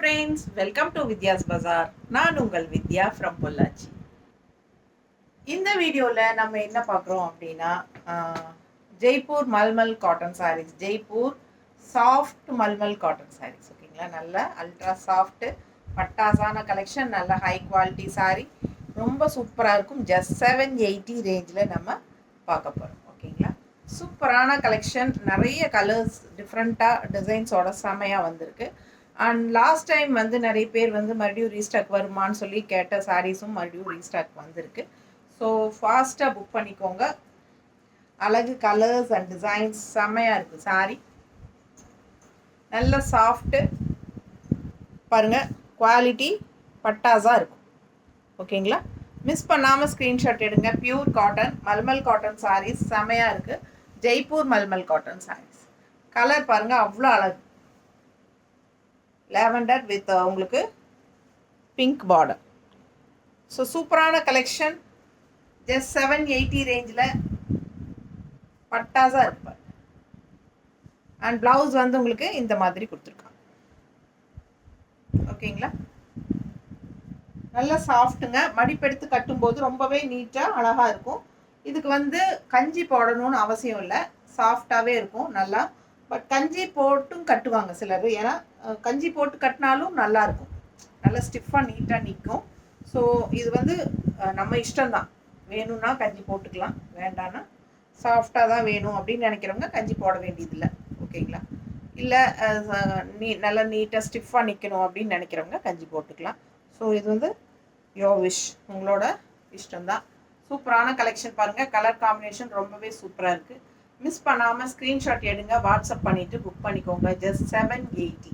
friends, welcome to Vidya's Bazaar. நான் உங்கள் வித்யா from Pollachi. இந்த வீடியோவில் நம்ம என்ன பார்க்குறோம் அப்படின்னா Jaipur mulmul cotton saris, Jaipur soft mulmul cotton saris. ஓகேங்களா, நல்ல அல்ட்ரா சாஃப்ட் பட்டாசான கலெக்ஷன், நல்ல ஹை குவாலிட்டி சாரீ, ரொம்ப சூப்பராக இருக்கும். ஜஸ்ட் 780 ரேஞ்சில் நம்ம பார்க்க போகிறோம். ஓகேங்களா, சூப்பரான கலெக்ஷன், நிறைய கலர்ஸ் டிஃப்ரெண்ட்டாக டிசைன்ஸோட செமையாக வந்திருக்கு. அண்ட் லாஸ்ட் டைம் வந்து நிறைய பேர் வந்து மறுபடியும் ரீஸ்டாக் வருமானு சொல்லி கேட்ட சாரீஸும் மறுபடியும் ரீஸ்டாக் வந்திருக்கு. ஸோ ஃபாஸ்ட்டாக புக் பண்ணிக்கோங்க. அழகு கலர்ஸ் அண்ட் டிசைன்ஸ் செம்மையாக இருக்குது. சாரீ நல்ல சாஃப்ட்டு பாருங்கள், குவாலிட்டி பட்டாஸாக இருக்கும். ஓகேங்களா, மிஸ் பண்ணாமல் ஸ்க்ரீன்ஷாட் எடுங்க. Pure cotton mulmul cotton saris செம்மையாக இருக்குது. ஜெய்ப்பூர் மல்மல் காட்டன் சாரீஸ். கலர் பாருங்கள், அவ்வளோ அழகு. லேவண்டர் வித் உங்களுக்கு பிங்க் பார்டர். ஸோ சூப்பரான கலெக்ஷன். ஜஸ்ட் 780 ரேஞ்சில் பட்டாஸாக இருப்பார். அண்ட் ப்ளவுஸ் வந்து உங்களுக்கு இந்த மாதிரி கொடுத்துருக்காங்க. ஓகேங்களா, நல்லா சாஃப்ட்டுங்க. மடிப்பெடுத்து கட்டும்போது ரொம்பவே நீட்டாக அழகாக இருக்கும். இதுக்கு வந்து கஞ்சி போடணும்னு அவசியம் இல்லை, சாஃப்டாகவே இருக்கும் நல்லா. பட் கஞ்சி போட்டும் கட்டுவாங்க சிலர், ஏன்னா கஞ்சி போட்டு கட்டினாலும் நல்லாயிருக்கும், நல்லா ஸ்டிஃபாக நீட்டாக நிற்கும். ஸோ இது வந்து நம்ம இஷ்டம்தான். வேணும்னா கஞ்சி போட்டுக்கலாம், வேண்டான்னா சாஃப்டாக தான் வேணும் அப்படின்னு நினைக்கிறவங்க கஞ்சி போட வேண்டியதில்லை. ஓகேங்களா, இல்லை நல்லா நீட்டாக ஸ்டிஃபாக நிற்கணும் அப்படின்னு நினைக்கிறவங்க கஞ்சி போட்டுக்கலாம். ஸோ இது வந்து யோர் விஷ், உங்களோட இஷ்டம்தான். சூப்பரான கலெக்ஷன் பாருங்கள். கலர் காம்பினேஷன் ரொம்பவே சூப்பராக இருக்குது. மிஸ் பண்ணாமல் ஸ்க்ரீன்ஷாட் எடுங்க, வாட்ஸ்அப் பண்ணிவிட்டு புக் பண்ணிக்கோங்க. ஜஸ்ட் 780.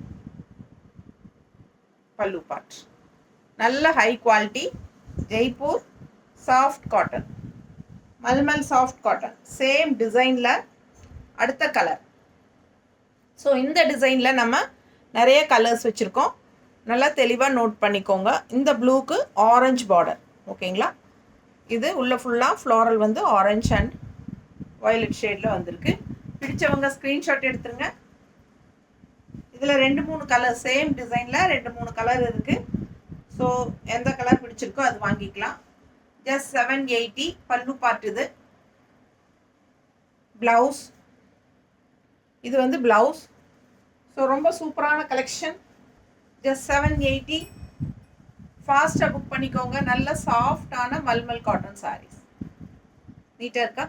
பல்லு பார்ட் நல்ல high quality Jaipur soft cotton mulmul soft cotton. Same டிசைனில் அடுத்த கலர். ஸோ இந்த டிசைனில் நம்ம நிறைய கலர்ஸ் வச்சுருக்கோம், நல்லா தெளிவாக நோட் பண்ணிக்கோங்க. இந்த ப்ளூக்கு ஆரஞ்சு பார்டர். ஓகேங்களா, இது உள்ள ஃபுல்லாக ஃப்ளோரல் வந்து ஆரஞ்ச் அண்ட் வயலட் ஷேடில் வந்திருக்கு. பிடிச்சவங்க ஸ்க்ரீன்ஷாட் எடுத்துருங்க. இதில் 2-3 கலர், சேம் டிசைனில் 2-3 கலர் இருக்குது. ஸோ எந்த கலர் பிடிச்சிருக்கோ அது வாங்கிக்கலாம். ஜஸ்ட் 780. பல்லு பார்ட் இது. ப்ளவுஸ், இது வந்து ப்ளவுஸ். ஸோ ரொம்ப சூப்பரான கலெக்ஷன். ஜஸ்ட் 780. ஃபாஸ்ட்டாக புக் பண்ணிக்கோங்க. நல்ல சாஃப்டான மல்மல் காட்டன் சாரீஸ். நீட்டாக இருக்கா?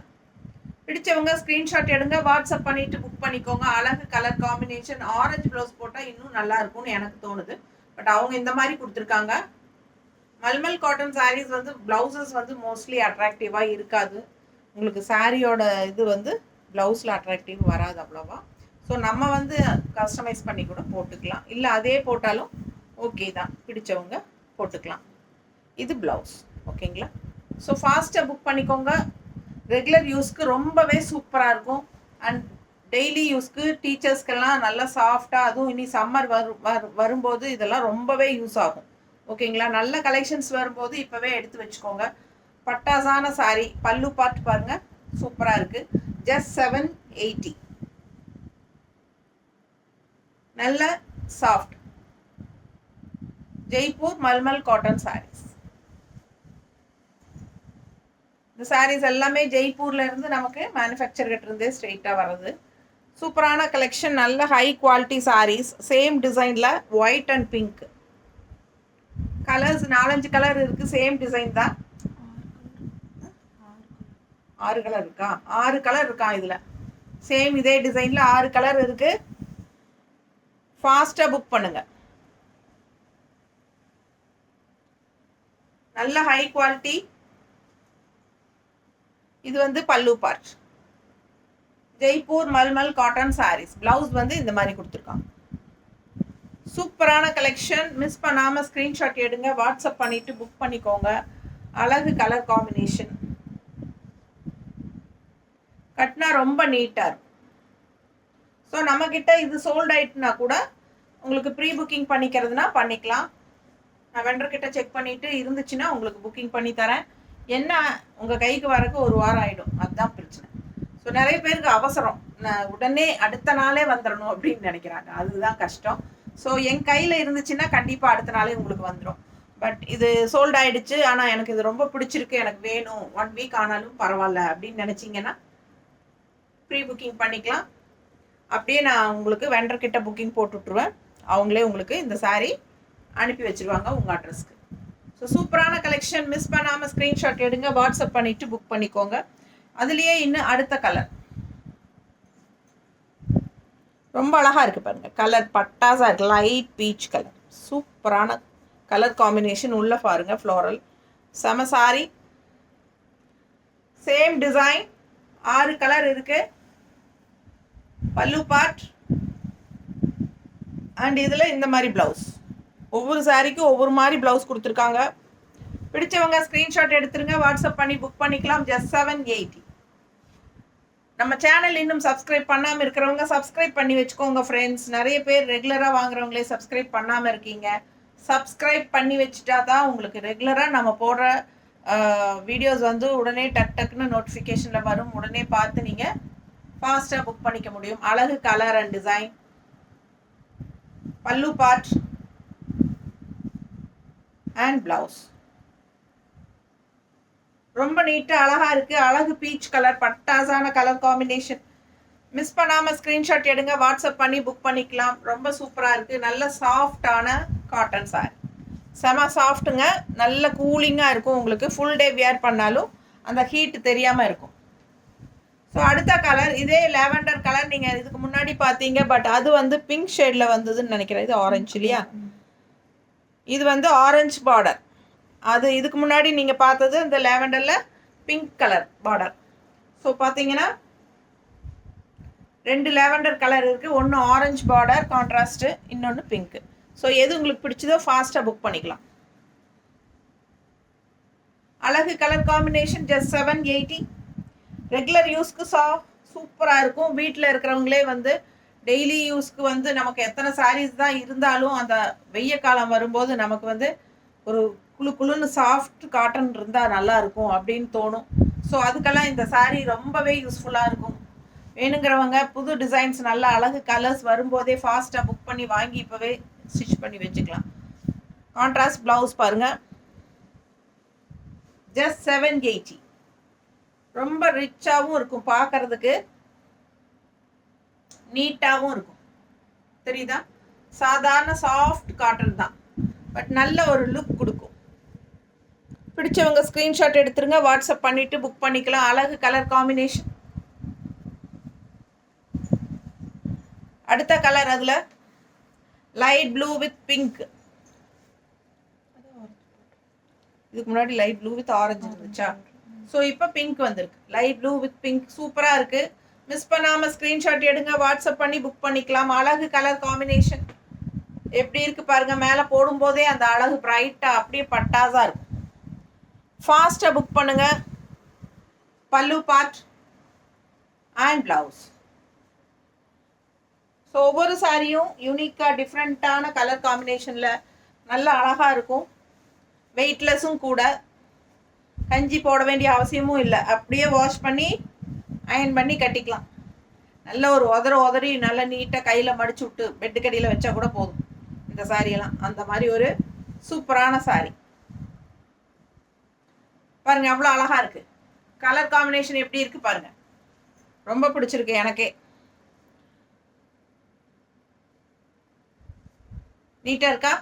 பிடிச்சவங்க ஸ்க்ரீன்ஷாட் எடுங்க, வாட்ஸ்அப் பண்ணிவிட்டு புக் பண்ணிக்கோங்க. அழகு கலர் காம்பினேஷன். ஆரஞ்சு ப்ளவுஸ் போட்டால் இன்னும் நல்லா இருக்கும்னு எனக்கு தோணுது. பட் அவங்க இந்த மாதிரி கொடுத்துருக்காங்க. மல்மல் காட்டன் சாரீஸ் வந்து ப்ளவுசஸ் வந்து மோஸ்ட்லி அட்ராக்டிவாக இருக்காது. உங்களுக்கு சாரியோட இது வந்து ப்ளவுஸில் அட்ராக்டிவ் வராது அவ்வளோவா. ஸோ நம்ம வந்து கஸ்டமைஸ் பண்ணி கூட போட்டுக்கலாம், இல்லை அதே போட்டாலும் ஓகே தான், பிடிச்சவங்க போட்டுக்கலாம். இது ப்ளவுஸ். ஓகேங்களா, ஸோ ஃபாஸ்ட்டாக புக் பண்ணிக்கோங்க. ரெகுலர் யூஸ்க்கு ரொம்பவே சூப்பராக இருக்கும். அண்ட் டெய்லி யூஸ்க்கு டீச்சர்ஸ்க்கெல்லாம் நல்லா சாஃப்டாக, அதுவும் இனி சம்மர் வரும்போது இதெல்லாம் ரொம்பவே யூஸ் ஆகும். ஓகேங்களா, நல்ல கலெக்ஷன்ஸ் வரும்போது இப்போவே எடுத்து வச்சுக்கோங்க. பட்டாசான சாரீ. பல்லு பார்ட் பாருங்கள், சூப்பராக இருக்குது. ஜஸ்ட் 780. நல்ல சாஃப்ட் ஜெய்ப்பூர் மல்மல் காட்டன் சாரீஸ். இந்த சாரீஸ் எல்லாமே ஜெய்ப்பூர்ல இருந்து நமக்கு மேனுஃபேக்சர்கிட்ட இருந்தே ஸ்ட்ரெயிட்டாக வர்றது. சூப்பரான கலெக்ஷன், நல்ல ஹை குவாலிட்டி சாரீஸ். சேம் டிசைனில் white and pink colours, 4-5 colour இருக்குது. சேம் டிசைன் தான். 6 கலர் இருக்கா? 6 கலர் இருக்கா இதில். சேம் இதே டிசைனில் 6 கலர் இருக்குது. ஃபாஸ்ட்டாக புக் பண்ணுங்கள். நல்ல ஹை குவாலிட்டி. இது வந்து pallu part. Jaipur mulmul cotton saris. Blouse வந்து இந்த மாதிரி கொடுத்துருக்காங்க. சூப்பரான கலெக்ஷன். மிஸ் பண்ணாமல் ஸ்க்ரீன்ஷாட் எடுங்க, வாட்ஸ்அப் பண்ணிவிட்டு புக் பண்ணிக்கோங்க. அழகு கலர் காம்பினேஷன். கட்டினா ரொம்ப நீட்டாக இருக்கும். ஸோ நம்மக்கிட்ட இது சோல்ட் ஆயிட்டுனா கூட உங்களுக்கு ப்ரீ புக்கிங் பண்ணிக்கிறதுனா பண்ணிக்கலாம். நான் வெண்டர்கிட்ட செக் பண்ணிவிட்டு இருந்துச்சுன்னா உங்களுக்கு புக்கிங் பண்ணி தரேன். என்ன உங்கள் கைக்கு வரக்கு 1 வாரம் ஆகிடும், அதுதான் பிரச்சனை. ஸோ நிறைய பேருக்கு அவசரம், நான் உடனே அடுத்த நாளே வந்துடணும் அப்படின்னு நினைக்கிறாங்க, அதுதான் கஷ்டம். ஸோ என் கையில் இருந்துச்சுன்னா கண்டிப்பாக அடுத்த நாளே உங்களுக்கு வந்துடும். பட் இது சோல்ட் ஆகிடுச்சு, ஆனால் எனக்கு இது ரொம்ப பிடிச்சிருக்கு, எனக்கு வேணும், 1 வீக் ஆனாலும் பரவாயில்ல அப்படின்னு நினச்சிங்கன்னா ப்ரீ புக்கிங் பண்ணிக்கலாம். அப்படியே நான் உங்களுக்கு வெண்டர்கிட்ட புக்கிங் போட்டுவிட்ருவேன். அவங்களே உங்களுக்கு இந்த சாரீ அனுப்பி வச்சுருவாங்க உங்கள் அட்ரஸ்க்கு. ஸோ சூப்பரான கலெக்ஷன். மிஸ் பண்ணாமல் ஸ்க்ரீன்ஷாட் எடுங்க, வாட்ஸ்அப் பண்ணிவிட்டு புக் பண்ணிக்கோங்க. அதுலேயே இன்னும் அடுத்த கலர் ரொம்ப அழகாக இருக்குது பாருங்கள். கலர் பட்டாஸாக இருக்குது, லைட் பீச் கலர், சூப்பரான கலர் காம்பினேஷன். உள்ள பாருங்கள் ஃப்ளோரல், செம சாரி, சேம் டிசைன், 6 கலர் இருக்குது. பல்லு பார்ட் அண்ட் இதில் இந்த மாதிரி ப்ளவுஸ். ஒவ்வொரு சாரிக்கும் ஒவ்வொரு மாதிரி ப்ளவுஸ் கொடுத்துருக்காங்க. பிடிச்சவங்க ஸ்க்ரீன்ஷாட் எடுத்துருங்க, வாட்ஸ்அப் பண்ணி புக் பண்ணிக்கலாம். ஜஸ்ட் 780. நம்ம சேனல் இன்னும் சப்ஸ்கிரைப் பண்ணாமல் இருக்கிறவங்க சப்ஸ்கிரைப் பண்ணி வச்சுக்கோங்க ஃப்ரெண்ட்ஸ். நிறைய பேர் ரெகுலராக வாங்குறவங்களே சப்ஸ்கிரைப் பண்ணாமல் இருக்கீங்க. சப்ஸ்கிரைப் பண்ணி வச்சுட்டா தான் உங்களுக்கு ரெகுலராக நம்ம போடுற வீடியோஸ் வந்து உடனே டக்குன்னு நோட்டிஃபிகேஷனில் வரும். உடனே பார்த்து நீங்கள் ஃபாஸ்ட்டாக புக் பண்ணிக்க முடியும். அழகு colour and design. Pallu part and blouse ரொம்ப நீட்டாக அழகாக இருக்குது. அழகு பீச் கலர், பட்டாசான கலர் காம்பினேஷன். மிஸ் பண்ணாமல் ஸ்க்ரீன்ஷாட் எடுங்க, வாட்ஸ்அப் பண்ணி புக் பண்ணிக்கலாம். ரொம்ப சூப்பராக இருக்குது. நல்ல சாஃப்டான காட்டன் சாரி, செம சாஃப்ட்டுங்க. நல்ல கூலிங்காக இருக்கும். உங்களுக்கு ஃபுல் டே வியர் பண்ணாலும் அந்த ஹீட் தெரியாமல் இருக்கும். ஸோ அடுத்த கலர் இதே லாவெண்டர் கலர். நீங்கள் இதுக்கு முன்னாடி பார்த்தீங்க, பட் அது வந்து பிங்க் ஷேடில் வந்ததுன்னு நினைக்கிறேன். இது ஆரஞ்சு இல்லையா? இது வந்து ஆரஞ்சு பார்டர். அது இதுக்கு முன்னாடி நீங்கள் பார்த்தது இந்த லாவெண்டரில் பிங்க் கலர் பார்டர். ஸோ பார்த்தீங்கன்னா 2 லாவெண்டர் கலர் இருக்குது. ஒன்று ஆரஞ்சு பார்டர் கான்ட்ராஸ்ட்டு, இன்னொன்று பிங்க்கு. ஸோ எது உங்களுக்கு பிடிச்சதோ ஃபாஸ்ட்டாக புக் பண்ணிக்கலாம். அழகு கலர் காம்பினேஷன். ஜஸ்ட் 780. ரெகுலர் யூஸ்க்கு சூப்பராக இருக்கும். வீட்டில் இருக்கிறவங்களே வந்து டெய்லி யூஸ்க்கு வந்து நமக்கு எத்தனை சாரீஸ் தான் இருந்தாலும் அந்த வெய்ய காலம் வரும்போது நமக்கு வந்து ஒரு குழுன்னு சாஃப்ட் காட்டன் இருந்தால் நல்லாயிருக்கும் அப்படின்னு தோணும். ஸோ அதுக்கெல்லாம் இந்த சாரீ ரொம்பவே யூஸ்ஃபுல்லாக இருக்கும். வேணுங்கிறவங்க புது டிசைன்ஸ் நல்ல அழகு கலர்ஸ் வரும்போதே ஃபாஸ்ட்டாக புக் பண்ணி வாங்கி இப்போவே ஸ்டிச் பண்ணி வச்சுக்கலாம். கான்ட்ராஸ்ட் ப்ளவுஸ் பாருங்கள். ஜஸ்ட் 780. ரொம்ப ரிச்சாகவும் இருக்கும், பார்க்கறதுக்கு நீட்டாகவும் இருக்கும். தெரியுதா? சாதாரண சாஃப்ட் காட்டன் தான், பட் நல்ல ஒரு லுக் கொடுக்கும். பிடிச்சவங்க ஸ்க்ரீன்ஷாட் எடுத்துருங்க, வாட்ஸ்அப் பண்ணிவிட்டு புக் பண்ணிக்கலாம். அழகு கலர் காம்பினேஷன். அடுத்த கலர் அதில் லைட் ப்ளூ வித் பிங்க். இதுக்கு முன்னாடி லைட் ப்ளூ வித் ஆரஞ்சு இருந்துச்சா? ஸோ இப்போ பிங்க் வந்திருக்கு. லைட் ப்ளூ வித் பிங்க் சூப்பராக இருக்குது. மிஸ் பண்ணாமல் ஸ்க்ரீன்ஷாட் எடுங்க, வாட்ஸ்அப் பண்ணி புக் பண்ணிக்கலாம். அழகு கலர் காம்பினேஷன் எப்படி இருக்குது பாருங்கள். மேலே போடும்போதே அந்த அழகு பிரைட்டாக அப்படியே பட்டாஸாக இருக்கும். ஃபாஸ்ட்டாக புக் பண்ணுங்கள். பல்லு பார்ட் அண்ட் ப்ளவுஸ். ஸோ ஒவ்வொரு சாரியும் யூனிக்காக டிஃப்ரெண்ட்டான கலர் காம்பினேஷனில் நல்ல அழகாக இருக்கும். வெயிட்லெஸ்ஸும் கூட. கஞ்சி போட வேண்டிய அவசியமும் இல்லை. அப்படியே வாஷ் பண்ணி அயன் பண்ணி கட்டிக்கலாம். நல்ல ஒரு உதறி நல்லா நீட்டாக கையில் மடிச்சு விட்டு பெட்டுக்கடியில் வச்சா கூட போதும் இந்த சாரியெல்லாம். அந்த மாதிரி ஒரு சூப்பரான சாரி பாருங்கள், அவ்வளோ அழகாக இருக்குது. கலர் காம்பினேஷன் எப்படி இருக்குது பாருங்கள். ரொம்ப பிடிச்சிருக்கு எனக்கே. நீட்டாக இருக்கா?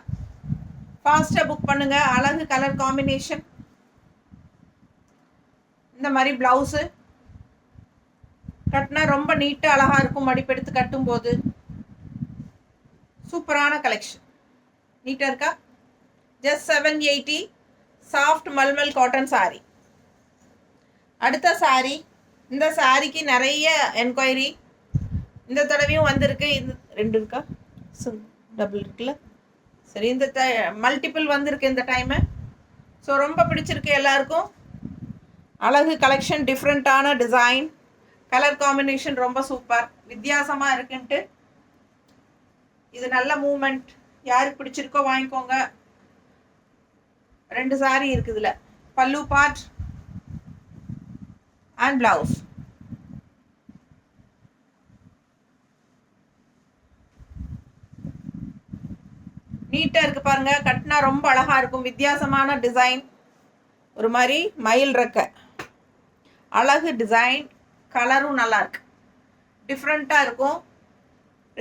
ஃபாஸ்ட்டாக புக் பண்ணுங்கள். அழகு கலர் காம்பினேஷன். இந்த மாதிரி ப்ளவுஸு கட்டினா ரொம்ப நீட்டாக அழகாக இருக்கும். மடிப்பெடுத்து கட்டும்போது சூப்பரான கலெக்ஷன். நீட்டாக இருக்கா? Just 780. Soft mulmul cotton sorry. அடுத்த சாரி. இந்த சாரிக்கு நிறைய என்கொயரி இந்த தடவையும் வந்திருக்கு. இது 2 இருக்கா? டபுள் இருக்குல்ல? சரி, இந்த மல்டிபிள் வந்திருக்கு இந்த டைமு. ஸோ ரொம்ப பிடிச்சிருக்கு எல்லாருக்கும். அழகு கலெக்ஷன், டிஃப்ரெண்ட்டான டிசைன், கலர் காம்பினேஷன் ரொம்ப சூப்பர், வித்தியாசமாக இருக்குன்ட்டு இது நல்ல மூமெண்ட். யாருக்கு பிடிச்சிருக்கோ வாங்கிக்கோங்க. 2 சாரி இருக்குது இதில். பல்லு பார்ட் அண்ட் ப்ளவுஸ். நீட்டாக இருக்குது பாருங்கள். கட்டினா ரொம்ப அழகாக இருக்கும். வித்தியாசமான டிசைன், ஒரு மாதிரி மயில் ரெக்க அழகு டிசைன். கலரும் நல்லாயிருக்கு, டிஃப்ரெண்ட்டாக இருக்கும்.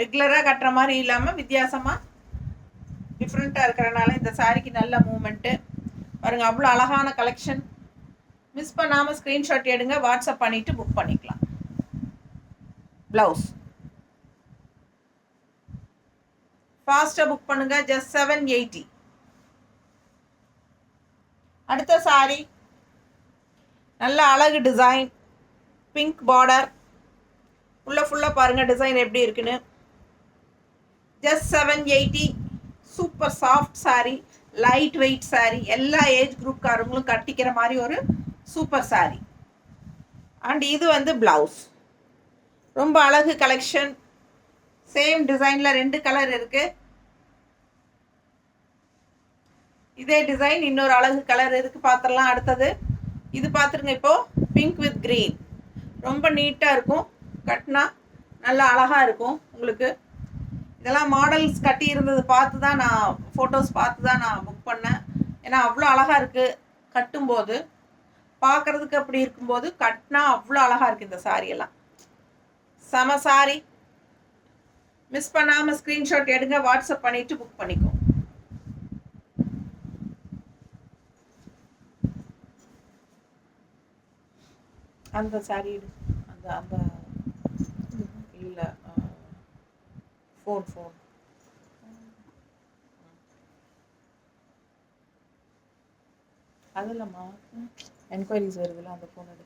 ரெகுலராக கட்டுற மாதிரி இல்லாமல் வித்தியாசமாக டிஃப்ரெண்ட்டாக இருக்கிறனால இந்த சாரிக்கு நல்ல மூமெண்ட்டு பாருங்கள். அவ்வளோ அழகான கலெக்ஷன். மிஸ் பண்ணாமல் ஸ்க்ரீன்ஷாட் எடுங்க, வாட்ஸ்அப் பண்ணிவிட்டு புக் பண்ணிக்கலாம். ப்ளவுஸ் ஃபாஸ்ட்டாக புக் பண்ணுங்கள், ஜஸ்ட் 780. அடுத்த சாரி நல்ல அழகு டிசைன், பிங்க் பார்டர், உள்ள ஃபுல்லாக பாருங்கள் டிசைன் எப்படி இருக்குன்னு. Just 780. Super soft sorry, light weight sorry, எல்லா ஏஜ் குரூப்காரங்களும் கட்டிக்கிற மாதிரி ஒரு சூப்பர் சாரி. அண்ட் இது வந்து ப்ளவுஸ். ரொம்ப அழகு கலெக்ஷன். சேம் டிசைனில் 2 கலர் இருக்குது. இதே டிசைன் இன்னொரு அழகு கலர் இருக்குது, பார்த்துடலாம். அடுத்தது இது பார்த்துருங்க. இப்போது பிங்க் வித் க்ரீன் ரொம்ப நீட்டாக இருக்கும். கட்டினா நல்லா அழகாக இருக்கும் உங்களுக்கு. இதெல்லாம் மாடல்ஸ் கட்டி இருந்தது பார்த்து தான் நான், ஃபோட்டோஸ் பார்த்து தான் நான் புக் பண்ணேன். ஏன்னா அவ்வளோ அழகாக இருக்குது கட்டும்போது. பார்க்குறதுக்கு அப்படி இருக்கும்போது கட்டினா அவ்வளோ அழகாக இருக்குது இந்த சாரியெல்லாம். செம சாரி. மிஸ் பண்ணாமல் ஸ்க்ரீன்ஷாட் எடுங்க, வாட்ஸ்அப் பண்ணிவிட்டு புக் பண்ணிக்கோ. அந்த சாரி அந்த அந்த இல்லை, ஃபோன் அது இல்லைம்மா, என்கொயரிஸ் வருதுல்ல, அந்த ஃபோன் எடு.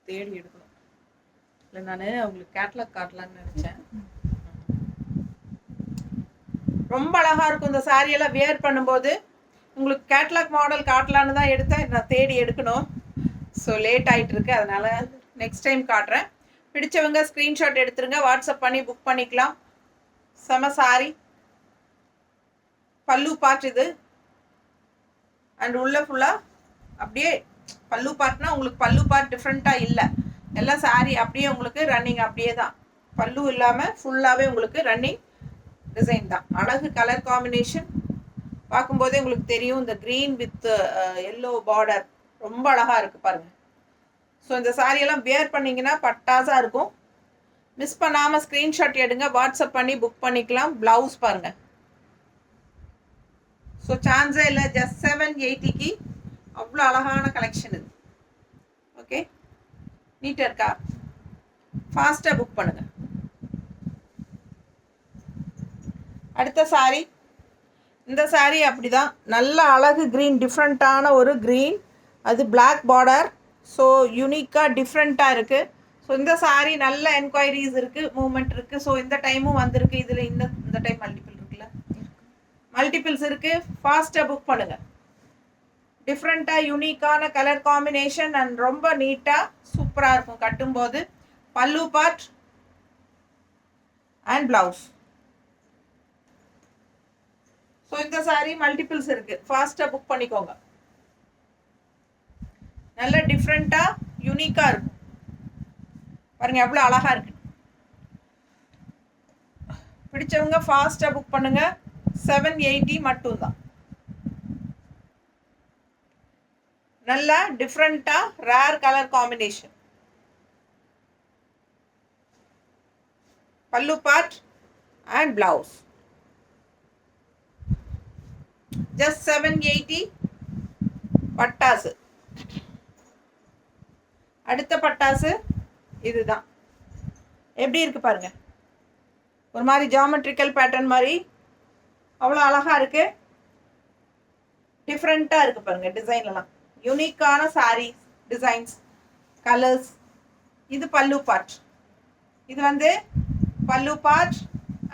தேடி எடுக்கணும். இல்லை, நான் உங்களுக்கு கேட்லாக் காட்டலான்னு நினச்சேன். ரொம்ப அழகாக இருக்கும் இந்த சாரியெல்லாம் வியர் பண்ணும்போது. உங்களுக்கு கேட்லாக் மாடல் காட்டலான்னு தான் எடுத்தேன், நான் தேடி எடுக்கணும். ஸோ லேட் ஆகிட்டுருக்கு, அதனால் நெக்ஸ்ட் டைம் காட்டுறேன். பிடிச்சவங்க ஸ்க்ரீன்ஷாட் எடுத்துருங்க, வாட்ஸ்அப் பண்ணி புக் பண்ணிக்கலாம். செம சாரி. பல்லு பார்ட் இது. அண்ட் உள்ள ஃபுல்லாக அப்படியே பல்லு பார்ட்னா உங்களுக்கு பல்லு பார்ட் டிஃப்ரெண்ட்டாக இல்லை. எல்லாம் சாரி அப்படியே உங்களுக்கு ரன்னிங் அப்படியே தான். பல்லு இல்லாமல் ஃபுல்லாகவே உங்களுக்கு ரன்னிங் டிசைன் தான். அழகு கலர் காம்பினேஷன் பார்க்கும்போதே உங்களுக்கு தெரியும். இந்த க்ரீன் வித் எல்லோ பார்டர் ரொம்ப அழகாக இருக்குது பாருங்கள். ஸோ இந்த சாரியெல்லாம் வியர் பண்ணிங்கன்னா பட்டாசாக இருக்கும். மிஸ் பண்ணாமல் ஸ்க்ரீன்ஷாட் எடுங்க, வாட்ஸ்அப் பண்ணி புக் பண்ணிக்கலாம். ப்ளவுஸ் பாருங்கள். ஸோ சான்ஸே இல்லை, ஜஸ்ட் 780க்கு அவ்வளோ அழகான கலெக்ஷன் இது. ஓகே, நீட்டாக இருக்கா? ஃபாஸ்ட்டாக புக் பண்ணுங்கள். அடுத்த சாரி. இந்த சாரி அப்படி தான், நல்ல அழகு க்ரீன், டிஃப்ரெண்ட்டான ஒரு க்ரீன், அது பிளாக் பார்டர். ஸோ யூனிக்காக டிஃப்ரெண்ட்டாக இருக்குது. ஸோ இந்த சாரி நல்ல என்கொயரிஸ் இருக்குது, மூமெண்ட் இருக்குது. ஸோ இந்த டைமும் வந்திருக்கு. இதில் இந்த டைம் மல்டிபிள் இருக்குல்ல, மல்டிபிள்ஸ் இருக்குது. ஃபாஸ்ட்டாக புக் பண்ணுங்கள். டிஃப்ரெண்ட்டாக யூனிக்கான கலர் காம்பினேஷன் அண்ட் ரொம்ப நீட்டாக சூப்பராக இருக்கும் கட்டும்போது. பல்லு பார்ட் அண்ட் ப்ளவுஸ். ஸோ இந்த சாரி மல்டிபிள்ஸ் இருக்குது, ஃபாஸ்ட்டாக புக் பண்ணிக்கோங்க. நல்ல டிஃப்ரெண்ட்டாக யூனிக்காக இருக்கும் பாருங்கள், எவ்வளோ அழகாக இருக்கு. பிடிச்சவங்க ஃபாஸ்ட்டாக புக் பண்ணுங்கள். 780 மட்டும்தான். நல்ல டிஃப்ரெண்ட்டாக ரேர் கலர் காம்பினேஷன். பல்லு பார்ட் அண்ட் ப்ளவுஸ். ஜஸ்ட் 780. பட்டாசு. அடுத்த பட்டாசு இதுதான். எப்படி இருக்கு பாருங்க. ஒரு மாதிரி ஜாமெட்ரிக்கல் பேட்டர்ன் மாதிரி அவ்வளோ அழகாக இருக்குது. டிஃப்ரெண்ட்டாக இருக்குது பாருங்கள் டிசைன்லாம். யூனிக்கான சாரீஸ் டிசைன்ஸ் கலர்ஸ். இது பல்லு பார்ட். இது வந்து பல்லு பார்ட்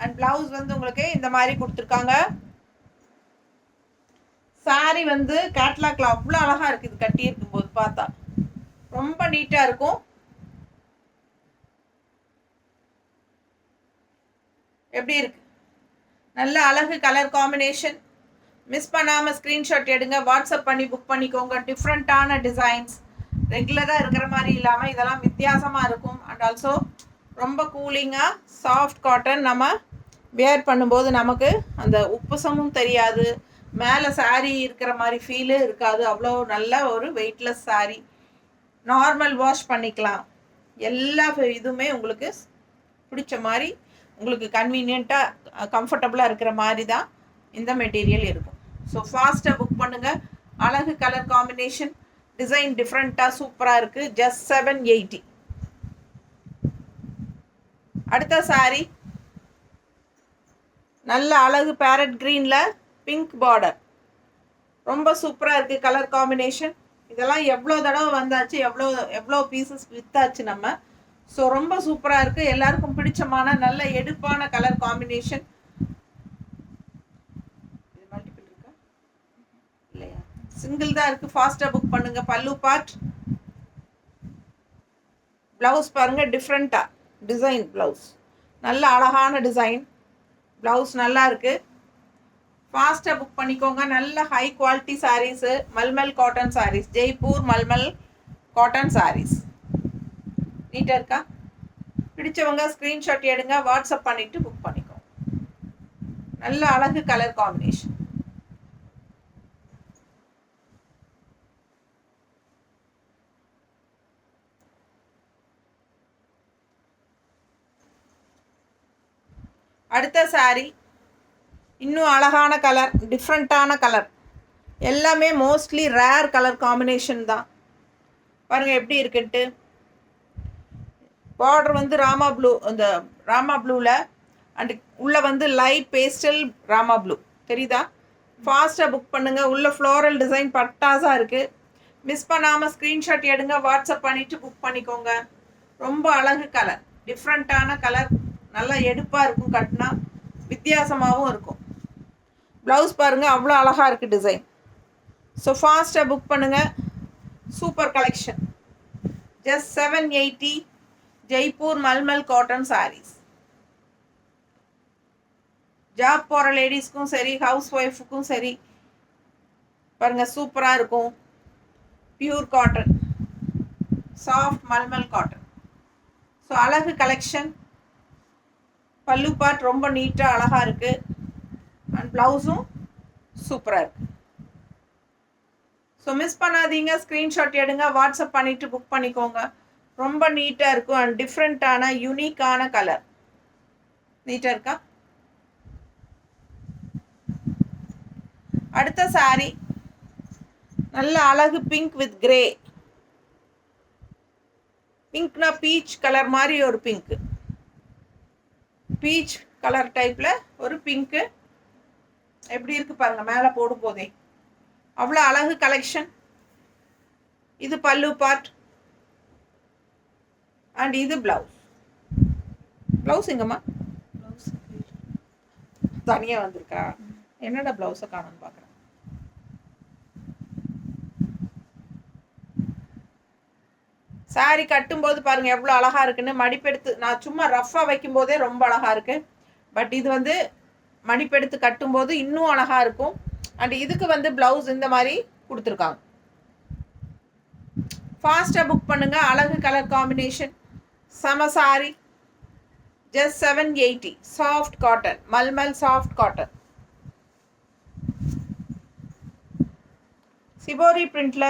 அண்ட் பிளவுஸ் வந்து உங்களுக்கு இந்த மாதிரி கொடுத்துருக்காங்க. சாரி வந்து கேட்லாக்ல அவ்வளோ அழகாக இருக்குது. இது கட்டி இருக்கும்போது பார்த்தா ரொம்ப நீட்டாக இருக்கும். எப்படி இருக்கு? நல்ல அழகு கலர் காம்பினேஷன். மிஸ் பண்ணாமல் ஸ்க்ரீன்ஷாட் எடுங்க, வாட்ஸ்அப் பண்ணி புக் பண்ணிக்கோங்க. டிஃப்ரெண்ட்டான டிசைன்ஸ், ரெகுலராக இருக்கிற மாதிரி இல்லாமல் இதெல்லாம் வித்தியாசமாக இருக்கும். அண்ட் ஆல்சோ ரொம்ப கூலிங்காக சாஃப்ட் காட்டன். நம்ம வேர் பண்ணும்போது நமக்கு அந்த உப்புசமும் தெரியாது, மேலே சாரீ இருக்கிற மாதிரி ஃபீலு இருக்காது. அவ்வளோ நல்ல ஒரு வெயிட்லெஸ் சாரீ. நார்மல் வாஷ் பண்ணிக்கலாம். எல்லா இதுவுமே உங்களுக்கு பிடிச்ச மாதிரி, உங்களுக்கு கன்வீனியண்ட்டாக கம்ஃபர்டபுளாக இருக்கிற மாதிரி தான் இந்த மெட்டீரியல் இருக்கும். ஸோ ஃபாஸ்ட்டாக புக் பண்ணுங்கள். அழகு கலர் காம்பினேஷன், டிசைன் டிஃப்ரெண்ட்டாக சூப்பராக இருக்குது. ஜஸ்ட் 780. அடுத்த சாரீ நல்ல அழகு பேரட் க்ரீனில் பிங்க் பார்டர். ரொம்ப சூப்பராக இருக்குது கலர் காம்பினேஷன். இதெல்லாம் எவ்வளோ தடவை வந்தாச்சு, எவ்வளோ பீசஸ் வித்தாச்சு நம்ம. ஸோ ரொம்ப சூப்பராக இருக்குது. எல்லாருக்கும் பிடிச்சமான நல்ல எடுப்பான கலர் காம்பினேஷன். இது மல்டிபிள் இருக்கா இல்லையா? சிங்கிள் தான் இருக்குது. ஃபாஸ்ட்டாக புக் பண்ணுங்கள். பல்லு பார்ட். ப்ளவுஸ் பாருங்கள், டிஃப்ரெண்ட்டாக டிசைன் ப்ளவுஸ். நல்ல அழகான டிசைன் ப்ளவுஸ், நல்லா இருக்குது. ஃபாஸ்ட்டாக புக் பண்ணிக்கோங்க. நல்ல high quality saris, mulmul cotton saris, Jaipur mulmul cotton saris. நீட்டாக இருக்கா? பிடிச்சவங்க ஸ்க்ரீன்ஷாட் எடுங்க, வாட்ஸ்அப் பண்ணிவிட்டு புக் பண்ணிக்கோங்க. நல்ல அழகு கலர் காம்பினேஷன். அடுத்த சாரீ இன்னும் அழகான கலர், டிஃப்ரெண்ட்டான கலர். எல்லாமே மோஸ்ட்லி ரேர் கலர் காம்பினேஷன் தான். பாருங்கள் எப்படி இருக்குன்ட்டு. பார்டர் வந்து ராமா ப்ளூ, அந்த ராமா ப்ளூவில் அண்டு உள்ளே வந்து லைட் பேஸ்டல் ராமா ப்ளூ தெரியுதா? ஃபாஸ்ட்டாக புக் பண்ணுங்கள். உள்ள ஃப்ளோரல் டிசைன் பட்டாஸாக இருக்குது. மிஸ் பண்ணாமல் ஸ்க்ரீன்ஷாட் எடுங்க, வாட்ஸ்அப் பண்ணிவிட்டு புக் பண்ணிக்கோங்க. ரொம்ப அழகு கலர், டிஃப்ரெண்ட்டான கலர், நல்லா எடுப்பாக இருக்கும், கட்டினா வித்தியாசமாகவும் இருக்கும். ப்ளவுஸ் பாருங்கள், அவ்வளோ அழகாக இருக்குது டிசைன். ஸோ ஃபாஸ்ட்டாக புக் பண்ணுங்கள். Super collection. Just 780. Jaipur mulmul cotton saris. Job போகிற லேடிஸ்க்கும் சரி, ஹவுஸ் ஒய்ஃபுக்கும் சரி பாருங்கள், சூப்பராக இருக்கும். Pure cotton, soft mulmul cotton. So அழகு கலெக்ஷன். பல்லு பார்ட் ரொம்ப நீட்டாக அழகாக இருக்குது. அண்ட் ப்ளவுஸும் சூப்பராக இருக்குது. ஸோ மிஸ் பண்ணாதீங்க, ஸ்க்ரீன்ஷாட் எடுங்க, வாட்ஸ்அப் பண்ணிவிட்டு புக் பண்ணிக்கோங்க. ரொம்ப நீட்டாக இருக்கும் அண்ட் டிஃப்ரெண்ட்டான யூனிக்கான கலர். நீட்டாக இருக்கா? அடுத்த சாரீ நல்ல அழகு பிங்க் வித் கிரே. பிங்க்னா பீச் கலர் மாதிரி ஒரு பிங்க்கு, பீச் கலர் டைப்பில் ஒரு பிங்க்கு. எப்படி இருக்குது பாருங்கள், மேலே போடும் போதே அவ்வளோ அழகு கலெக்ஷன். இது பல்லு பார்ட் அண்ட் இது ப்ளவுஸ். ப்ளவுஸ் எங்கம்மா? ப்ளவுஸ் தனியாக வந்திருக்கா? என்னடா ப்ளவுஸை காணும்னு பார்க்குறேன். சாரீ கட்டும்போது பாருங்கள் எவ்வளோ அழகாக இருக்குன்னு. மடிப்பெடுத்து நான் சும்மா ரஃப்பாக வைக்கும்போதே ரொம்ப அழகாக இருக்குது. பட் இது வந்து மடிப்பெடுத்து கட்டும்போது இன்னும் அழகாக இருக்கும். அண்ட் இதுக்கு வந்து ப்ளவுஸ் இந்த மாதிரி கொடுத்துருக்காங்க. ஃபாஸ்ட்டாக புக் பண்ணுங்கள். அழகு கலர் காம்பினேஷன், சம sari. Just 780. Soft cotton, mulmul soft cotton. Shibori பிரிண்டில்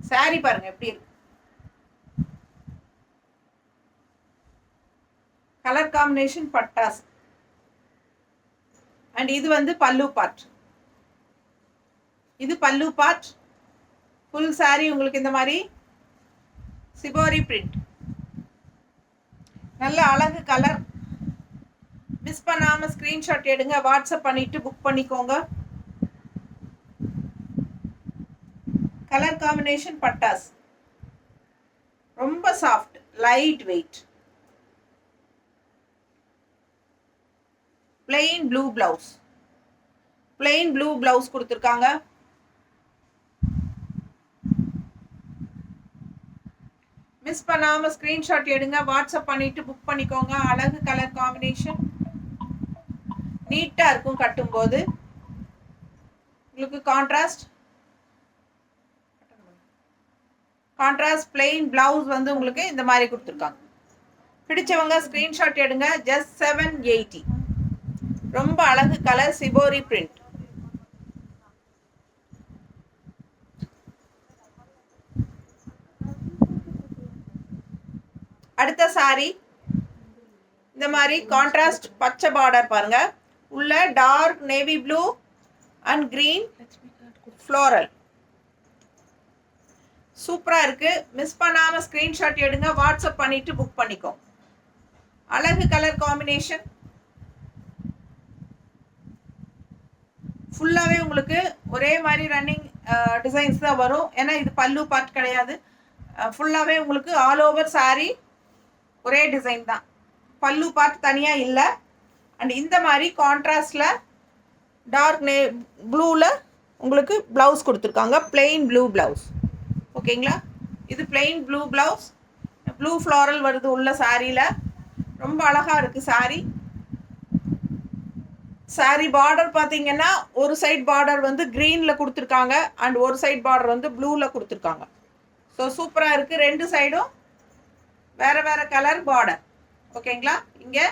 சாரி பாருங்க எப்படி இருக்கு. Colour combination Pattas. அண்ட் இது வந்து பல்லு பார்ட். இது பல்லு பார்ட். ஃபுல் சாரி உங்களுக்கு இந்த மாதிரி சிபோரி பிரிண்ட். நல்ல அழகு கலர். மிஸ் பண்ணாமல் ஸ்க்ரீன்ஷாட் எடுங்க, வாட்ஸ்அப் பண்ணிவிட்டு புக் பண்ணிக்கோங்க. கலர் காம்பினேஷன் பட்டாஸ். ரொம்ப soft, light weight. Plain blue blouse. Plain blue blouse கொடுத்துருக்காங்க. மிஸ் பண்ணாமல் ஸ்க்ரீன்ஷாட் எடுங்க, வாட்ஸ்அப் பண்ணிவிட்டு புக் பண்ணிக்கோங்க. அழகு கலர் காம்பினேஷன். நீட்டாக இருக்கும் கட்டும்போது. உங்களுக்கு கான்ட்ராஸ்ட் பிளெயின் பிளவுஸ் வந்து உங்களுக்கு இந்த மாதிரி கொடுத்துருக்காங்க. பிடிச்சவங்க ஸ்க்ரீன்ஷாட் எடுங்க. ஜஸ்ட் 780. ரொம்ப அழகு கலர், சிபோரி பிரிண்ட். அடுத்த சாரி இந்த மாதிரி கான்ட்ராஸ்ட் பச்சை பார்டர் பாருங்க. உள்ள dark navy blue and green floral. சூப்பராக இருக்கு. மிஸ் பண்ணாமல் ஸ்க்ரீன்ஷாட் எடுங்க, வாட்ஸ்அப் பண்ணிட்டு புக் பண்ணிக்கோ. அழகு கலர் காம்பினேஷன். ஃபுல்லாகவே உங்களுக்கு ஒரே மாதிரி ரன்னிங் டிசைன்ஸ் தான் வரும். ஏன்னா இது பல்லு பார்ட் கிடையாது. ஃபுல்லாகவே உங்களுக்கு ஆல் ஓவர் சாரி ஒரே டிசைன் தான். பல்லு பார்ட் தனியாக இல்லை. அண்ட் இந்த மாதிரி கான்ட்ராஸ்டில் டார்க் ப்ளூவில் உங்களுக்கு ப்ளவுஸ் கொடுத்துருக்காங்க. Plain blue blouse. ஓகேங்களா? இது plain blue blouse. Blue floral வருது உள்ள சாரியில். ரொம்ப அழகாக இருக்குது சாரி. சாரி பார்டர் பார்த்தீங்கன்னா ஒரு சைட் பார்டர் வந்து க்ரீனில் கொடுத்துருக்காங்க அண்ட் ஒரு சைட் பார்டர் வந்து ப்ளூவில் கொடுத்துருக்காங்க. ஸோ சூப்பராக இருக்குது. ரெண்டு சைடும் வேறு வேறு கலர் பார்டர். ஓகேங்களா? இங்கே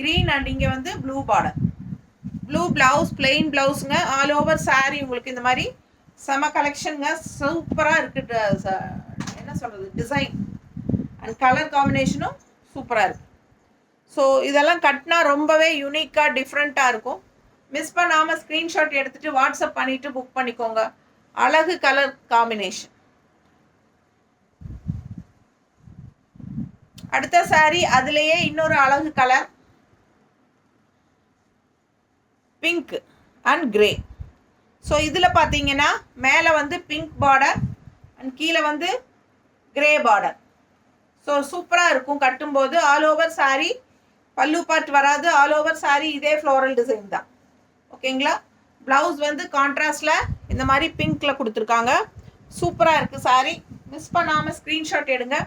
க்ரீன் அண்ட் இங்கே வந்து blue border. Blue blouse, plain ப்ளவுஸுங்க. ஆல் ஓவர் சாரி உங்களுக்கு இந்த மாதிரி செம கலெக்ஷனுங்க. சூப்பராக இருக்குது. என்ன சொல்கிறது, டிசைன் அண்ட் கலர் காம்பினேஷனும் சூப்பராக இருக்குது. ஸோ இதெல்லாம் கட்டினா ரொம்பவே யூனிக்காக டிஃப்ரெண்ட்டாக இருக்கும். மிஸ் பண்ணாமல் ஸ்க்ரீன்ஷாட் எடுத்துகிட்டு வாட்ஸ்அப் பண்ணிவிட்டு புக் பண்ணிக்கோங்க. அழகு கலர் காம்பினேஷன். அடுத்த சாரி அதுலேயே இன்னொரு அழகு colour, pink and grey. So இதில் பார்த்தீங்கன்னா மேலே வந்து பிங்க் பார்டர் அண்ட் கீழே வந்து கிரே பார்டர். ஸோ சூப்பராக இருக்கும் கட்டும்போது. ஆல் ஓவர் சாரி பல்லு பார்ட் வராது. ஆல் ஓவர் சாரி இதே ஃப்ளோரல் டிசைன் தான். ஓகேங்களா? ப்ளவுஸ் வந்து கான்ட்ராஸ்டில் இந்த மாதிரி பிங்க்கில் கொடுத்துருக்காங்க. சூப்பராக இருக்குது சாரி. மிஸ் பண்ணாமல் ஸ்க்ரீன்ஷாட் எடுங்க,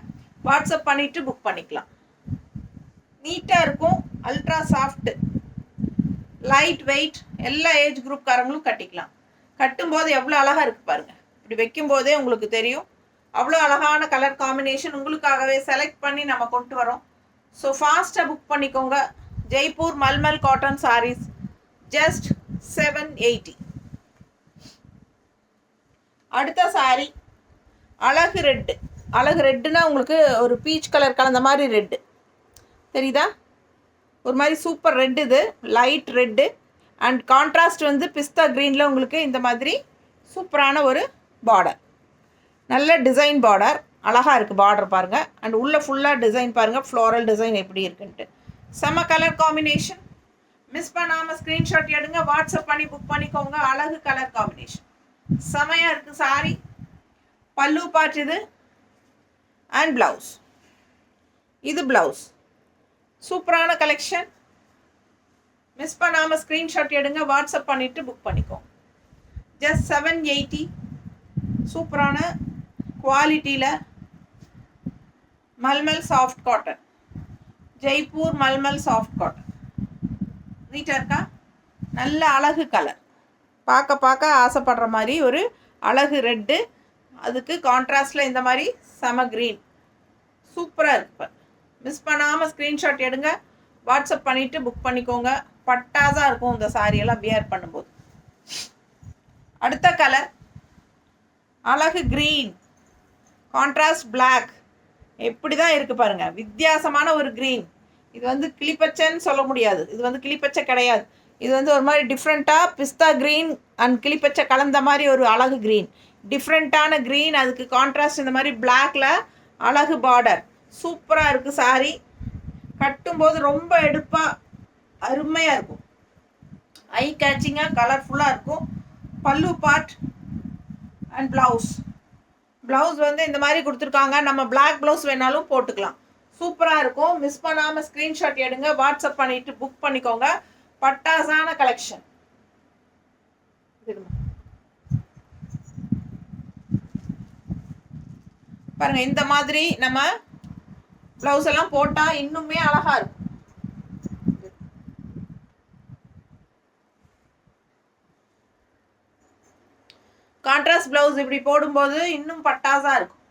வாட்ஸ்அப் பண்ணிவிட்டு புக் பண்ணிக்கலாம். நீட்டாக இருக்கும். Ultra soft, light wait. எல்லா ஏஜ் குரூப்காரங்களும் கட்டிக்கலாம். கட்டும்போது எவ்வளோ அழகாக இருக்குது பாருங்கள். இப்படி வைக்கும்போதே உங்களுக்கு தெரியும். அவ்வளோ அழகான கலர் காம்பினேஷன் உங்களுக்காகவே செலக்ட் பண்ணி நம்ம கொண்டு வரோம். ஸோ ஃபாஸ்ட்டாக புக் பண்ணிக்கோங்க. Jaipur mulmul cotton saris just 780. அடுத்த சாரி அழகு ரெட்டு. அழகு ரெட்டுனா உங்களுக்கு ஒரு பீச் கலர் கலந்த மாதிரி ரெட்டு தெரியுதா? ஒரு மாதிரி சூப்பர் ரெட். இது லைட் ரெட்டு அண்ட் கான்ட்ராஸ்ட் வந்து பிஸ்தா க்ரீனில் உங்களுக்கு இந்த மாதிரி சூப்பரான ஒரு பார்டர். நல்ல டிசைன் பார்டர். அழகாக இருக்குது பார்டர் பாருங்கள். அண்ட் உள்ளே ஃபுல்லாக டிசைன் பாருங்கள், ஃப்ளோரல் டிசைன் எப்படி இருக்குன்ட்டு. செம்ம கலர் காம்பினேஷன். மிஸ் பண்ணாமல் ஸ்க்ரீன்ஷாட் எடுங்க, வாட்ஸ்அப் பண்ணி புக் பண்ணிக்கோங்க. அழகு கலர் காம்பினேஷன் செமையாக இருக்குது சாரி. பல்லு பார்ட் இது அண்ட் ப்ளவுஸ். இது ப்ளவுஸ். சூப்பரான கலெக்ஷன். மிஸ் பண்ணாமல் ஸ்க்ரீன்ஷாட் எடுங்க, வாட்ஸ்அப் பண்ணிவிட்டு புக் பண்ணிக்கோங்க. ஜஸ்ட் 780. சூப்பரான குவாலிட்டியில் mulmul soft cotton. Jaipur mulmul soft cotton. நீட்டாக இருக்கா? நல்ல அழகு கலர். பார்க்க ஆசைப்படுற மாதிரி ஒரு அழகு ரெட்டு. அதுக்கு கான்ட்ராஸ்டில் இந்த மாதிரி செம க்ரீன். சூப்பராக இருக்கு. மிஸ் பண்ணாமல் ஸ்க்ரீன்ஷாட் எடுங்க, வாட்ஸ்அப் பண்ணிவிட்டு புக் பண்ணிக்கோங்க. பட்டாசாக இருக்கும் இந்த சாரியெல்லாம் வியர் பண்ணும்போது. அடுத்த கலர் அழகு க்ரீன், கான்ட்ராஸ்ட் பிளாக். எப்படி தான் இருக்குது பாருங்கள். வித்தியாசமான ஒரு க்ரீன். இது வந்து கிளிப்பச்சைன்னு சொல்ல முடியாது, இது வந்து கிளிப்பச்சை கிடையாது. இது வந்து ஒரு மாதிரி டிஃப்ரெண்ட்டாக பிஸ்தா க்ரீன் அண்ட் கிளிப்பச்சை கலந்த மாதிரி ஒரு அழகு க்ரீன், டிஃப்ரெண்ட்டான க்ரீன், அதுக்கு கான்ட்ராஸ்ட் இந்த மாதிரி பிளாக்ல அழகு பார்டர். சூப்பராக இருக்குது சாரீ. கட்டும்போது ரொம்ப எடுப்பாக அருமையாக இருக்கும், ஐ கேச்சிங்காக கலர்ஃபுல்லாக இருக்கும். பல்லு பார்ட் அண்ட் ப்ளவுஸ் வந்து இந்த மாதிரி கொடுத்துருக்காங்க. நம்ம பிளாக் ப்ளவுஸ் வேணாலும் போட்டுக்கலாம், சூப்பராக இருக்கும். மிஸ் பண்ணாமல் ஸ்க்ரீன்ஷாட் எடுங்க, வாட்ஸ்அப் பண்ணிவிட்டு புக் பண்ணிக்கோங்க. பட்டாசான கலெக்ஷன். பாருங்க, இந்த மாதிரி நம்ம ப்ளவுஸ் எல்லாம் போட்டால் இன்னுமே அழகாக இருக்கும். கான்ட்ராஸ்ட் ப்ளவுஸ் இப்படி போடும்போது இன்னும் பட்டாசாக இருக்கும்.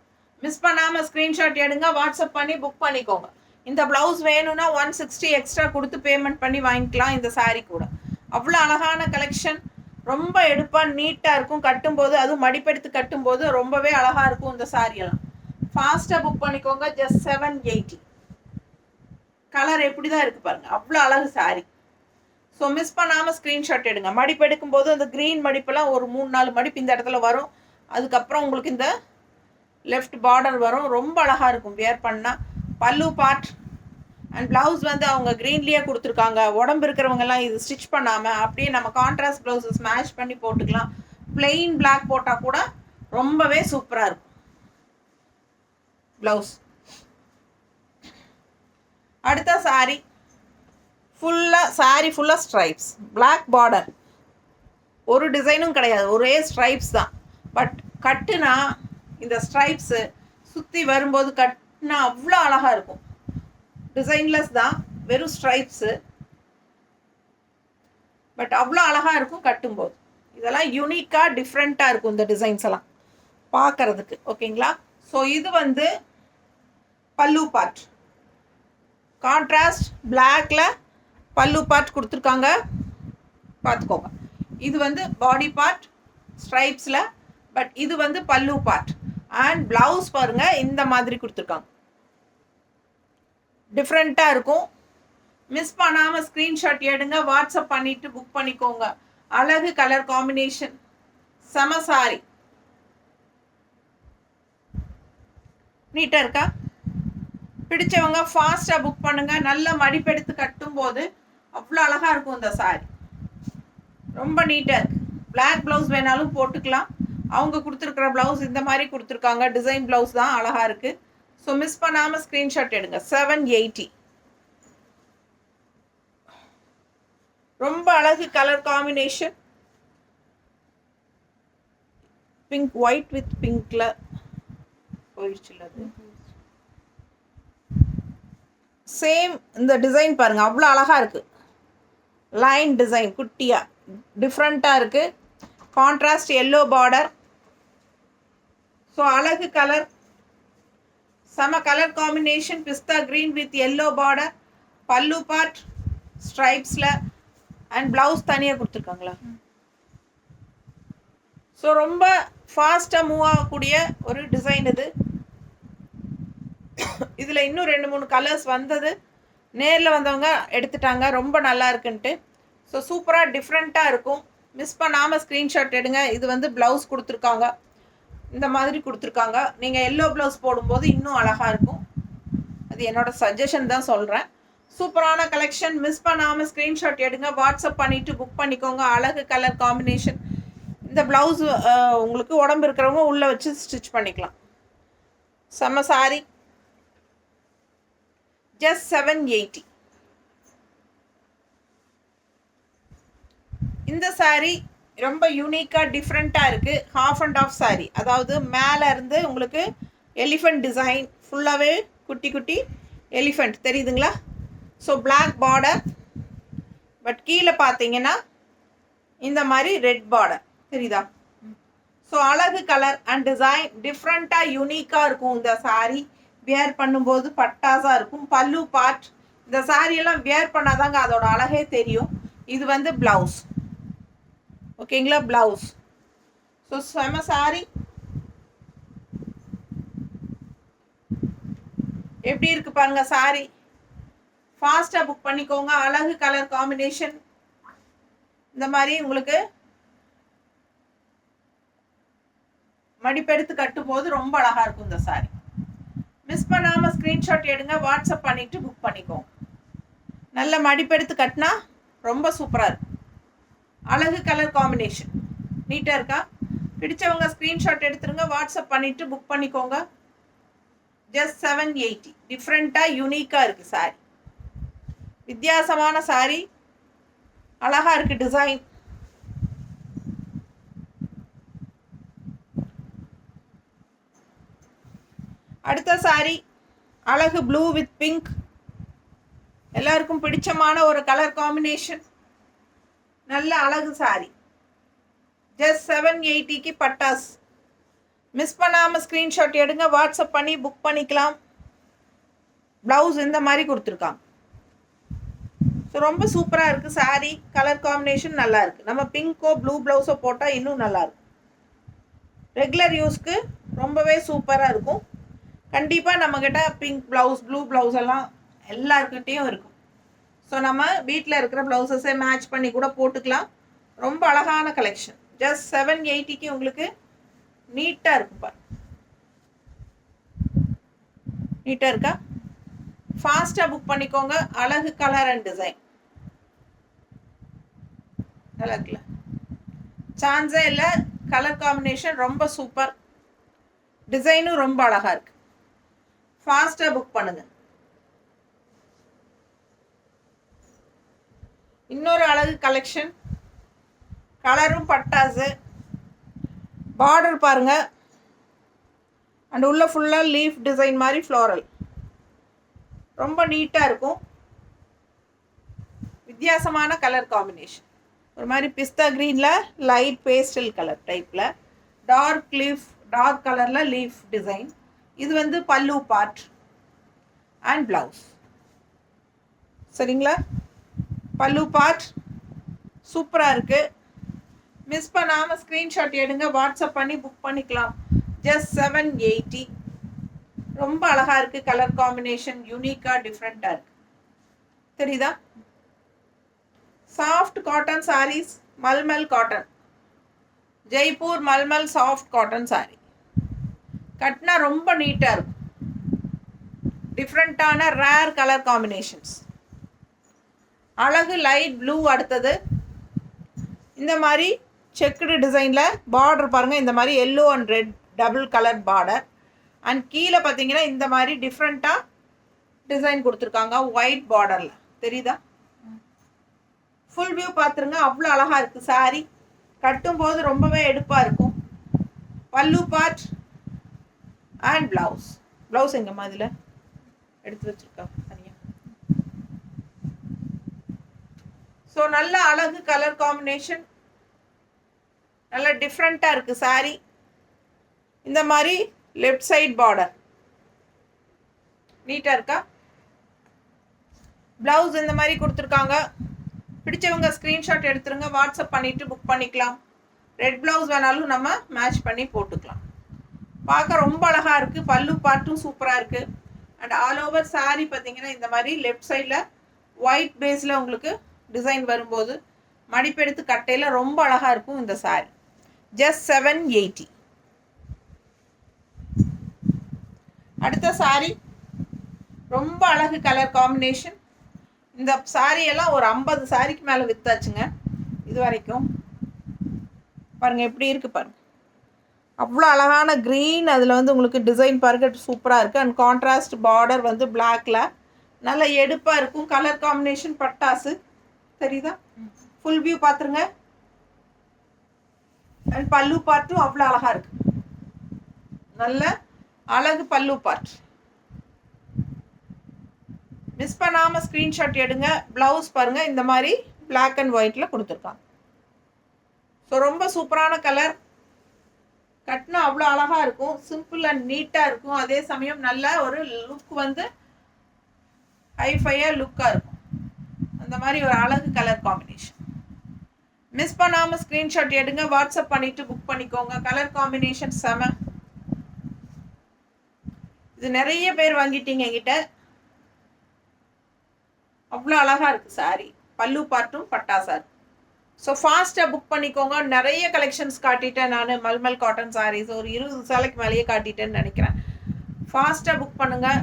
மிஸ் பண்ணாமல் ஸ்க்ரீன்ஷாட் எடுங்க, வாட்ஸ்அப் பண்ணி புக் பண்ணிக்கோங்க. இந்த ப்ளவுஸ் வேணும்னா 160 எக்ஸ்ட்ரா கொடுத்து பேமெண்ட் பண்ணி வாங்கிக்கலாம். இந்த சாரீ கூட அவ்வளோ அழகான கலெக்ஷன், ரொம்ப எடுப்பாக நீட்டாக இருக்கும். கட்டும்போது அதுவும் மடிப்பெடுத்து கட்டும்போது ரொம்பவே அழகாக இருக்கும். இந்த சாரியெல்லாம் ஃபாஸ்ட்டாக புக் பண்ணிக்கோங்க. ஜஸ்ட் 780. கலர் எப்படி தான் இருக்குது பாருங்கள், அவ்வளோ அழகு சாரீ. ஸோ மிஸ் பண்ணாமல் ஸ்க்ரீன்ஷாட் எடுங்க. மடிப்பு எடுக்கும்போது அந்த க்ரீன் மடிப்பெல்லாம் ஒரு 3-4 மடிப்பு இந்த இடத்துல வரும். அதுக்கப்புறம் உங்களுக்கு இந்த லெஃப்ட் பார்டர் வரும், ரொம்ப அழகாக இருக்கும் வியர் பண்ணால். பல்லு பார்ட் அண்ட் ப்ளவுஸ் வந்து அவங்க க்ரீன்லேயே கொடுத்துருக்காங்க. உடம்பு இருக்கிறவங்கெல்லாம் இது ஸ்டிச் பண்ணாமல் அப்படியே நம்ம கான்ட்ராஸ்ட் ப்ளவுஸை ஸ்மாஷ் பண்ணி போட்டுக்கலாம். பிளெயின் பிளாக் போட்டால் கூட ரொம்பவே சூப்பராக இருக்கும் ப்ளவுஸ். அடுத்த சாரீ சாரீ ஃபுல்லாக ஸ்ட்ரைப்ஸ், பிளாக் பார்டர், ஒரு டிசைனும் கிடையாது, ஒரே ஸ்ட்ரைப்ஸ் தான். பட் கட்டுனா இந்த ஸ்ட்ரைப்ஸு சுற்றி வரும்போது கட்டுனா அவ்வளோ அழகாக இருக்கும். டிசைன்லெஸ் தான், வெறும் ஸ்ட்ரைப்ஸு, பட் அவ்வளோ அழகாக இருக்கும் கட்டும்போது. இதெல்லாம் யூனிக்காக டிஃப்ரெண்ட்டாக இருக்கும் இந்த டிசைன்ஸ் எல்லாம் பார்க்குறதுக்கு. ஓகேங்களா? ஸோ இது வந்து பல்லு பார்ட், கான்ட்ராஸ்ட் பிளாக்ல பல்லு பார்ட் கொடுத்துருக்காங்க, பார்த்துக்கோங்க. இது வந்து பாடி பார்ட் ஸ்ட்ரைப்ஸில், பட் இது வந்து பல்லு பார்ட். அண்ட் ப்ளவுஸ் பாருங்கள், இந்த மாதிரி கொடுத்துருக்காங்க, டிஃப்ரெண்ட்டாக இருக்கும். மிஸ் பண்ணாமல் ஸ்க்ரீன்ஷாட் எடுங்க, வாட்ஸ்அப் பண்ணிவிட்டு புக் பண்ணிக்கோங்க. அழகு கலர் காம்பினேஷன், செம சாரி. நீட்டாக இருக்கா? பிடிச்சவங்க ஃபாஸ்ட்டாக புக் பண்ணுங்கள். நல்ல மடிப்பெடுத்து கட்டும்போது அவ்வளோ அழகாக இருக்கும் இந்த சாரி, ரொம்ப நீட்டாக இருக்குது. பிளாக் ப்ளவுஸ் வேணாலும் போட்டுக்கலாம். அவங்க கொடுத்துருக்குற ப்ளவுஸ் இந்த மாதிரி கொடுத்துருக்காங்க, டிசைன் ப்ளவுஸ் தான், அழகாக இருக்குது. ஸோ மிஸ் பண்ணாமல் ஸ்க்ரீன்ஷாட் எடுங்க. 780. ரொம்ப அழகு colour combination, pink white with பிங்க்ல போயிடுச்சு. சேம் இந்த டிசைன் பாருங்கள், அவ்வளோ அழகாக இருக்குது. லைன் டிசைன் குட்டியாக டிஃப்ரெண்ட்டாக இருக்குது. Contrast yellow border. ஸோ அழகு கலர், செம கலர் காம்பினேஷன், பிஸ்தா green with yellow border. Pallu part ஸ்ட்ரைப்ஸில் அண்ட் ப்ளவுஸ் தனியாக கொடுத்துருக்காங்களா. ஸோ ரொம்ப ஃபாஸ்ட்டாக மூவ் ஆகக்கூடிய ஒரு டிசைன் இது. இதில் இன்னும் 2-3 கலர்ஸ் வந்தது, நேரில் வந்தவங்க எடுத்துட்டாங்க, ரொம்ப நல்லா இருக்குன்ட்டு. ஸோ சூப்பராக டிஃப்ரெண்ட்டாக இருக்கும். மிஸ் பண்ணாமல் ஸ்க்ரீன்ஷாட் எடுங்க. இது வந்து ப்ளவுஸ் கொடுத்துருக்காங்க, இந்த மாதிரி கொடுத்துருக்காங்க. நீங்கள் எல்லோ ப்ளவுஸ் போடும்போது இன்னும் அழகாக இருக்கும். அது என்னோடய சஜஷன் தான் சொல்கிறேன். சூப்பரான கலெக்ஷன். மிஸ் பண்ணாமல் ஸ்க்ரீன்ஷாட் எடுங்க, வாட்ஸ்அப் பண்ணிவிட்டு புக் பண்ணிக்கோங்க. அழகு கலர் காம்பினேஷன். இந்த ப்ளவுஸ் உங்களுக்கு உடம்பு இருக்கிறவங்க உள்ளே வச்சு ஸ்டிச் பண்ணிக்கலாம். செம்ம சாரி. ஜஸ்ட் 780. இந்த சாரீ ரொம்ப யூனிக்காக டிஃப்ரெண்ட்டாக இருக்குது. ஹாஃப் அண்ட் ஆஃப் சாரீ, அதாவது மேலே இருந்து உங்களுக்கு எலிஃபெண்ட் டிசைன், ஃபுல்லாகவே குட்டி குட்டி எலிஃபெண்ட் தெரியுதுங்களா. ஸோ பிளாக் பார்டர், பட் கீழே பார்த்தீங்கன்னா இந்த மாதிரி ரெட் பார்டர் தெரியுதா. ஸோ அழகு கலர் அண்ட் டிசைன், டிஃப்ரெண்ட்டாக யூனிக்காக இருக்கும் இந்த சாரீ. வியர் பண்ணும்போது பட்டாசாக இருக்கும். பல்லு பார்ட், இந்த சாரியெல்லாம் வியர் பண்ணாதாங்க அதோட அழகே தெரியும். இது வந்து ப்ளவுஸ். ஓகேங்களா, ப்ளவுஸ். ஸோ செம சாரி. எப்படி இருக்குது பாருங்கள் சாரி, ஃபாஸ்ட்டாக புக் பண்ணிக்கோங்க. அழகு கலர் காம்பினேஷன். இந்த மாதிரி உங்களுக்கு மடிப்பெடுத்து கட்டும் போது ரொம்ப அழகாக இருக்கும் இந்த சாரி. மிஸ் பண்ணாமல் ஸ்க்ரீன்ஷாட் எடுங்க, வாட்ஸ்அப் பண்ணிவிட்டு புக் பண்ணிக்கோங்க. நல்ல மடிப்பெடுத்து கட்டினா ரொம்ப சூப்பராக இருக்கும். அழகு கலர் காம்பினேஷன் நீட்டாக இருக்கா? பிடிச்சவங்க ஸ்க்ரீன்ஷாட் எடுத்துருங்க, வாட்ஸ்அப் பண்ணிவிட்டு புக் பண்ணிக்கோங்க. ஜஸ்ட் 780. டிஃப்ரெண்ட்டாக யூனிக்காக இருக்குது சாரி. வித்தியாசமான சாரி, அழகாக இருக்குது டிசைன். அடுத்த சாரி அழகு ப்ளூ வித் பிங்க். எல்லாருக்கும் பிடிச்சமான ஒரு கலர் காம்பினேஷன். நல்ல அழகு சாரி. ஜஸ்ட் 780க்கு பட்டாஸ். மிஸ் பண்ணாமல் ஸ்க்ரீன்ஷாட் எடுங்க, வாட்ஸ்அப் பண்ணி புக் பண்ணிக்கலாம். ப்ளவுஸ் இந்த மாதிரி கொடுத்துருக்காங்க. ஸோ ரொம்ப சூப்பராக இருக்குது சாரி. கலர் காம்பினேஷன் நல்லா இருக்குது. நம்ம பிங்கோ ப்ளூ ப்ளவுஸோ போட்டால் இன்னும் நல்லாயிருக்கும். ரெகுலர் யூஸ்க்கு ரொம்பவே சூப்பராக இருக்கும். கண்டிப்பாக நம்மக்கிட்ட பிங்க் ப்ளவுஸ் ப்ளூ ப்ளவுஸ் எல்லாம் எல்லாருக்கிட்டேயும் இருக்கும். ஸோ நம்ம வீட்டில் இருக்கிற ப்ளவுஸஸை மேட்ச் பண்ணி கூட போட்டுக்கலாம். ரொம்ப அழகான கலெக்ஷன். ஜஸ்ட் 780க்கு உங்களுக்கு நீட்டாக இருக்கும். பாரு, நீட்டாக இருக்கா? ஃபாஸ்ட்டாக புக் பண்ணிக்கோங்க. அழகு கலர் அண்ட் டிசைன் நல்லா இருக்குல்ல? சான்ஸே இல்லை. கலர் காம்பினேஷன் ரொம்ப சூப்பர். டிசைனும் ரொம்ப அழகாக இருக்குது. ஃபாஸ்ட்டாக புக் பண்ணுங்கள். இன்னொரு அழகு கலெக்ஷன். கலரும் பட்டாசு. பார்டர் பாருங்க. அண்ட் உள்ள ஃபுல்லாக லீஃப் டிசைன் மாதிரி ஃப்ளோரல். ரொம்ப நீட்டாக இருக்கும். வித்தியாசமான கலர் காம்பினேஷன். ஒரு மாதிரி பிஸ்தா க்ரீனில் லைட் பேஸ்டல் கலர் டைப்பில் டார்க் கலரில் லீஃப் டிசைன். இது வந்து பல்லு பார்ட் அண்ட் ப்ளவுஸ். சரிங்களா? பல்லு பார்ட் சூப்பராக இருக்குது. மிஸ் பண்ணாமல் ஸ்க்ரீன்ஷாட் எடுங்க, வாட்ஸ்அப் பண்ணி புக் பண்ணிக்கலாம். ஜஸ்ட் 780. ரொம்ப அழகாக இருக்குது. கலர் காம்பினேஷன் யூனிக்காக டிஃப்ரெண்ட்டாக இருக்குது. தெரியுதா? Soft cotton saris. Mulmul cotton, Jaipur mulmul soft cotton sari. கட்டினா ரொம்ப நீட்டாக இருக்கும். டிஃப்ரெண்ட்டான ரேர் கலர் காம்பினேஷன்ஸ். அழகு லைட் ப்ளூ. அடுத்தது இந்த மாதிரி செக்குடு டிசைனில் பார்டர் பாருங்கள். இந்த மாதிரி yellow and red double colour border. And கீழே பார்த்தீங்கன்னா இந்த மாதிரி டிஃப்ரெண்ட்டாக டிசைன் கொடுத்துருக்காங்க ஒயிட் பார்டரில். தெரியுதா? ஃபுல் வியூ பார்த்துருங்க. அவ்வளோ அழகாக இருக்குது சாரீ. கட்டும்போது ரொம்பவே எடுப்பாக இருக்கும். பல்லு பார்ட் அண்ட் ப்ளவுஸ். ப்ளவுஸ் எங்கம்மா இதில் எடுத்து வச்சுருக்கா தனியாக. ஸோ நல்ல அழகு கலர் காம்பினேஷன். நல்ல டிஃப்ரெண்ட்டாக இருக்குது சாரீ. இந்த மாதிரி லெஃப்ட் சைட் பார்டர் நீட்டாக இருக்கா? ப்ளவுஸ் இந்த மாதிரி கொடுத்துருக்காங்க. பிடிச்சவங்க ஸ்க்ரீன்ஷாட் எடுத்துருங்க, வாட்ஸ்அப் பண்ணிவிட்டு புக் பண்ணிக்கலாம். ரெட் ப்ளவுஸ் வேணாலும் நம்ம மேட்ச் பண்ணி போட்டுக்கலாம். பார்க்க ரொம்ப அழகாக இருக்குது. பல்லு பார்ட்டும் சூப்பராக இருக்குது. அண்ட் ஆல் ஓவர் சாரீ பார்த்தீங்கன்னா இந்த மாதிரி லெஃப்ட் சைடில் ஒயிட் பேஸில் உங்களுக்கு டிசைன் வரும்போது மடிப்பெடுத்து கட்டையில் ரொம்ப அழகாக இருக்கும் இந்த சாரீ. ஜஸ்ட் 780. அடுத்த சாரீ ரொம்ப அழகு கலர் காம்பினேஷன். இந்த சாரியெல்லாம் ஒரு 50 சாரிக்கு மேலே விற்றாச்சுங்க இது வரைக்கும். பாருங்கள் எப்படி இருக்குது பாருங்கள். அவ்வளோ அழகான க்ரீன். அதில் வந்து உங்களுக்கு டிசைன் பாருங்க சூப்பராக இருக்குது. அண்ட் கான்ட்ராஸ்ட் பார்டர் வந்து பிளாக்ல நல்லா எடுப்பாக இருக்கும். கலர் காம்பினேஷன் பட்டாசு. தெரியுதா? ஃபுல் வியூ பார்த்துருங்க. அண்ட் பல்லு பார்ட்டும் அவ்வளோ அழகாக இருக்குது. நல்ல அழகு பல்லு பார்ட். மிஸ் பண்ணாமல் ஸ்க்ரீன்ஷாட் எடுங்க. ப்ளவுஸ் பாருங்கள் இந்த மாதிரி பிளாக் அண்ட் ஒயிட்டில் கொடுத்துருக்காங்க. ஸோ ரொம்ப சூப்பரான கலர். கட்டினா அவ்வளோ அழகாக இருக்கும். சிம்பிள் அண்ட் நீட்டாக இருக்கும். அதே சமயம் நல்ல ஒரு லுக் வந்து ஹைஃபையாக லுக்காக இருக்கும். அந்த மாதிரி ஒரு அழகு கலர் காம்பினேஷன். மிஸ் பண்ணாமல் ஸ்க்ரீன்ஷாட் எடுங்க, வாட்ஸ்அப் பண்ணிவிட்டு புக் பண்ணிக்கோங்க. கலர் காம்பினேஷன் செம. இது நிறைய பேர் வாங்கிட்டீங்க என்கிட்ட. அவ்வளோ அழகாக இருக்குது சாரீ. பல்லு பார்ட்டும் பட்டா சாரி. ஸோ ஃபாஸ்ட்டாக புக் பண்ணிக்கோங்க. நிறைய கலெக்ஷன்ஸ் காட்டிட்டேன் நான். மல்மல் காட்டன் சாரீஸ் ஒரு 20 சேலைக்கு மேலேயே காட்டிட்டேன்னு நினைக்கிறேன். ஃபாஸ்ட்டாக புக் பண்ணுங்கள்.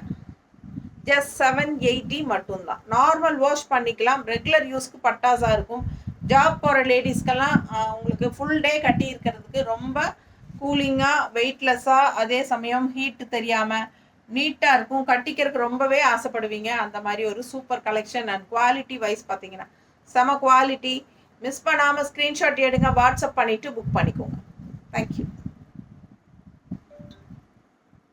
ஜஸ்ட் 780 மட்டும்தான். நார்மல் வாஷ் பண்ணிக்கலாம். ரெகுலர் யூஸ்க்கு பட்டாஸாக இருக்கும். ஜாப் போகிற லேடிஸ்க்கெல்லாம் உங்களுக்கு ஃபுல் டே கட்டி இருக்கிறதுக்கு ரொம்ப கூலிங்காக, வெயிட்லெஸ்ஸாக, அதே சமயம் ஹீட்டு தெரியாமல் நீட்டாக இருக்கும். கட்டிக்கிறதுக்கு ரொம்பவே ஆசைப்படுவீங்க. அந்த மாதிரி ஒரு super collection. And quality wise பார்த்தீங்கன்னா செம குவாலிட்டி. மிஸ் பண்ணாமல் ஸ்க்ரீன்ஷாட் எடுங்க, வாட்ஸ்அப் பண்ணிவிட்டு புக் பண்ணிக்கோங்க. தேங்க்யூ.